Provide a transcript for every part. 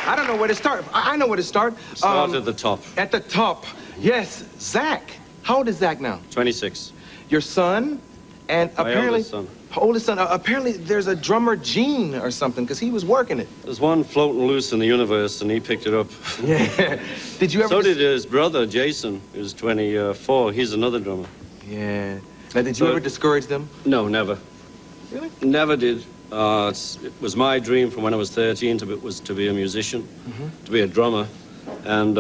I don't know where to start. I know where to start. Start at the top. At the top. Yes, Zach. How old is Zach now? 26. Your son? And My apparently... oldest son. Oldest son. Apparently there's a drummer gene or something, because he was working it. There's one floating loose in the universe, and he picked it up. Yeah. Did you ever... So did his brother, Jason, who's 24. He's another drummer. Yeah. Now, did you ever discourage them? No, never. Really? Never did. It was my dream from when I was 13 to be a musician, to be a drummer. And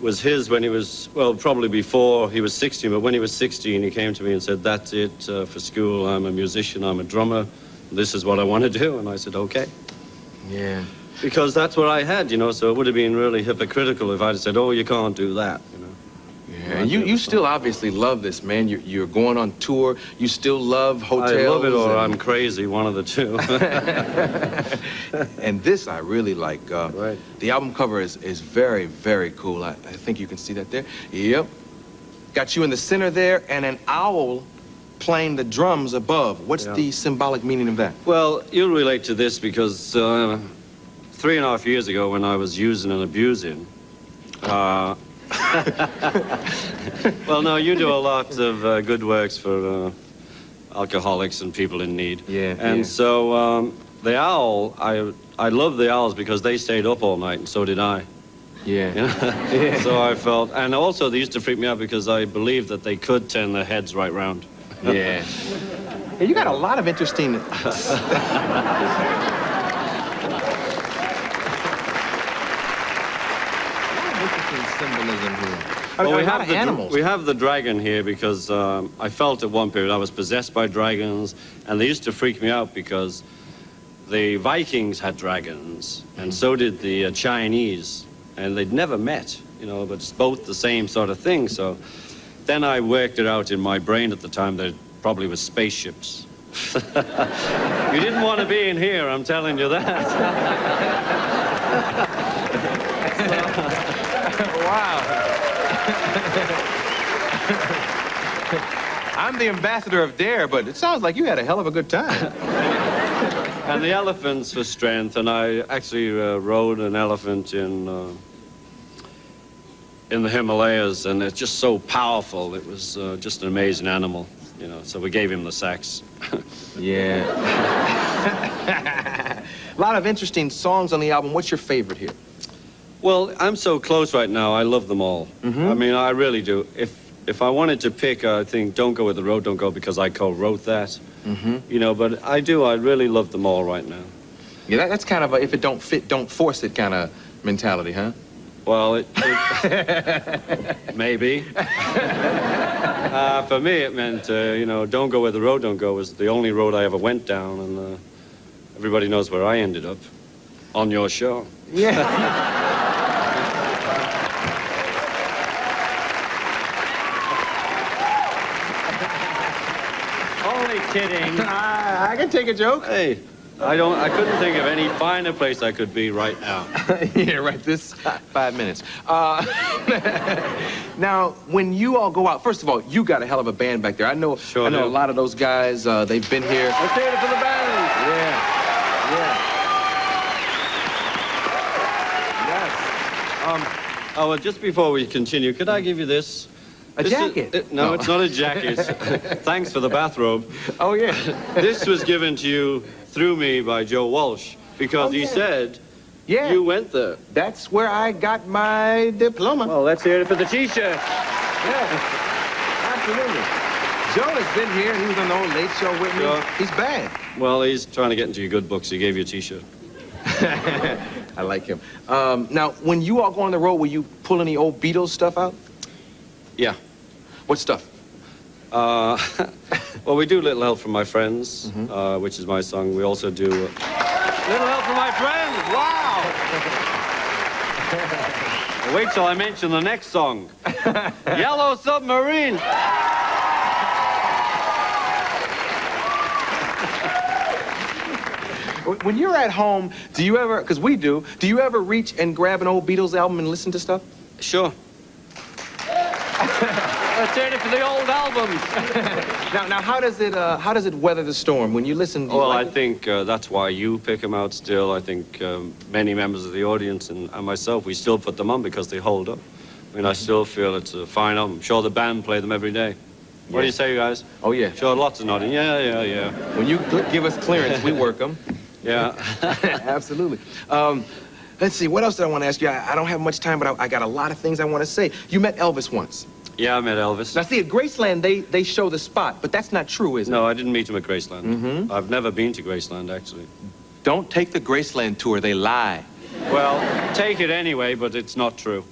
was his when he was, well, probably before he was 16, but when he was 16, he came to me and said, that's it for school. I'm a musician, I'm a drummer. This is what I want to do. And I said, okay. Yeah. Because that's what I had, you know, so it would have been really hypocritical if I'd said, oh, you can't do that, you know. Yeah, And you still obviously love this, man. You're going on tour. You still love hotels. I love it, or I'm crazy, one of the two. And this I really like. Right. The album cover is very, very cool. I think you can see that there. Yep. Got you in the center there, and an owl playing the drums above. What's the symbolic meaning of that? Well, you'll relate to this because 3.5 years ago, when I was using and abusing, well, no, you do a lot of good works for alcoholics and people in need. Yeah. And so the owl, I love the owls because they stayed up all night, and so did I. Yeah. You know? So I felt, and also they used to freak me out because I believed that they could turn their heads right round. Yeah. Hey, you got a lot of interesting... symbolism here. Well, we have animals. We have the dragon here because I felt at one period I was possessed by dragons, and they used to freak me out because the Vikings had dragons, and so did the Chinese, and they'd never met, you know, but it's both the same sort of thing. So then I worked it out in my brain at the time that it probably was spaceships. You didn't want to be in here, I'm telling you that. Wow. I'm the ambassador of Dare, but it sounds like you had a hell of a good time. And the elephants for strength, and I actually rode an elephant in the Himalayas, and it's just so powerful. It was just an amazing animal, you know, so we gave him the sax. Yeah. A lot of interesting songs on the album. What's your favorite here? Well, I'm so close right now. I love them all. I mean, I really do. If I wanted to pick, I think Don't Go With the Road, Don't Go, because I co-wrote that. You know, but I really love them all right now. Yeah, that's kind of a if it don't fit, don't force it kind of mentality, huh? Well, maybe. For me, it meant, you know, Don't Go Where the Road Don't Go was the only road I ever went down, and everybody knows where I ended up, on your show. Yeah. Only kidding. I can take a joke. Hey, I couldn't think of any finer place I could be right now. Yeah, right, this 5 minutes. Now, when you all go out, first of all, you got a hell of a band back there. I know a lot of those guys, they've been here. Let's hear it for the band. Yeah. Yes. Oh, well, just before we continue, could I give you this? A jacket? No, it's not a jacket. Thanks for the bathrobe. Oh, yeah. This was given to you through me by Joe Walsh because he said you went there. That's where I got my diploma. Well, let's hear it for the T-shirt. Yeah, absolutely. Joe has been here, and he was on the old Late Show with me. Sure. He's bad. Well, he's trying to get into your good books. He gave you a T-shirt. I like him. Now, when you all go on the road, will you pull any old Beatles stuff out? Yeah. What stuff? Well, we do Little Help From My Friends, which is my song. We also do Little Help From My Friends. Wow! Well, wait till I mention the next song. Yellow Submarine. When you're at home, do you ever, because we do you ever reach and grab an old Beatles album and listen to stuff? Sure. Let's hear it for the old albums. Now, how does it weather the storm when you listen? Well, I think that's why you pick them out still. I think many members of the audience and myself, we still put them on because they hold up. I mean, I still feel it's a fine album. I'm sure the band play them every day. What do you say, you guys? Oh, yeah. Sure, lots of nodding. Yeah. When you give us clearance, we work them. Yeah. Absolutely. Let's see, what else did I want to ask you? I don't have much time, but I got a lot of things I want to say. You met Elvis once. Yeah, I met Elvis. Now, see, at Graceland, they show the spot, but that's not true, is it? No, I didn't meet him at Graceland. I've never been to Graceland, actually. Don't take the Graceland tour. They lie. Well, take it anyway, but it's not true.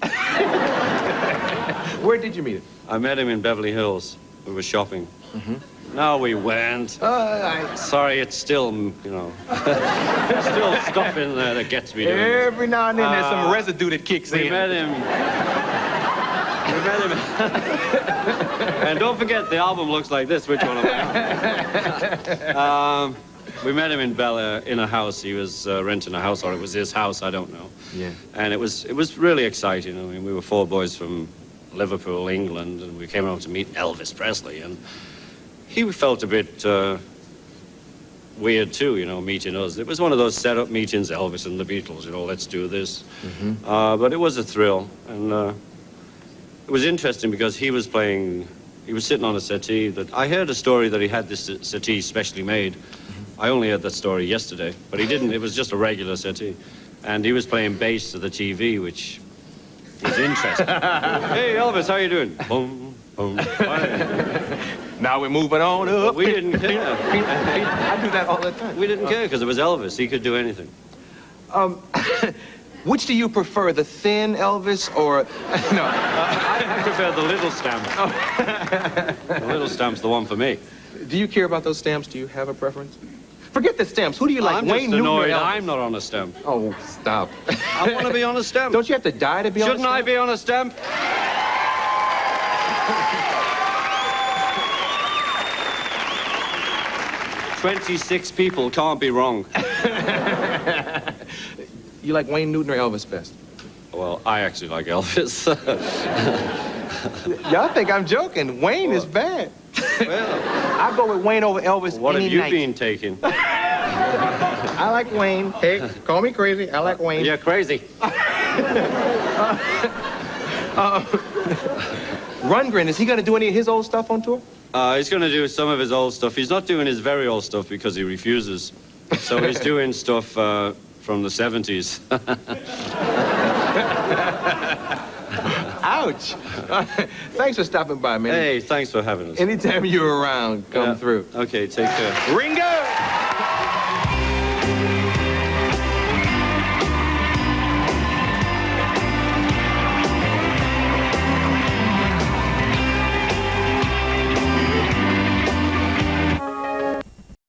Where did you meet him? I met him in Beverly Hills. We were shopping. No, we weren't. Sorry, it's still, you know, still stuff in there that gets me doing Every now and then, there's some residue that kicks in. We met him. met him. And don't forget, the album looks like this. Which one am I on? We met him in Bel Air in a house. He was renting a house, or it was his house, I don't know. Yeah. And it was really exciting. I mean, we were 4 boys from Liverpool, England, and we came over to meet Elvis Presley. And he felt a bit weird, too, you know, meeting us. It was one of those set-up meetings, Elvis and the Beatles, you know, let's do this. But it was a thrill. And it was interesting because he was sitting on a settee that I heard a story that he had this settee specially made. I only heard that story yesterday, but he didn't. It was just a regular settee. And he was playing bass to the TV, which is interesting. Hey, Elvis, how you doing? Boom, boom. Now we're moving on up. But we didn't care. I do that all the time. We didn't care because it was Elvis. He could do anything. Which do you prefer, the thin Elvis or... No. I prefer the little stamp. The little stamp's the one for me. Do you care about those stamps? Do you have a preference? Forget the stamps. Who do you like, I'm Wayne just annoyed Newton or Elvis? I'm not on a stamp. Oh, stop. I want to be on a stamp. Don't you have to die to be on a Shouldn't I stamp? be on a stamp? 26 people can't be wrong. You like Wayne Newton or Elvis best? Well, I actually like Elvis. Y'all think I'm joking. Wayne is bad. Well, I'll go with Wayne over Elvis what any have you night. been taking? I like Wayne. Hey, call me crazy. I like Wayne. You're crazy. Rundgren, is he going to do any of his old stuff on tour? He's going to do some of his old stuff. He's not doing his very old stuff because he refuses. So he's doing stuff from the 70s. Ouch. Thanks for stopping by, man. Hey, thanks for having us. Anytime you're around, come through. Okay, take care. Ringo!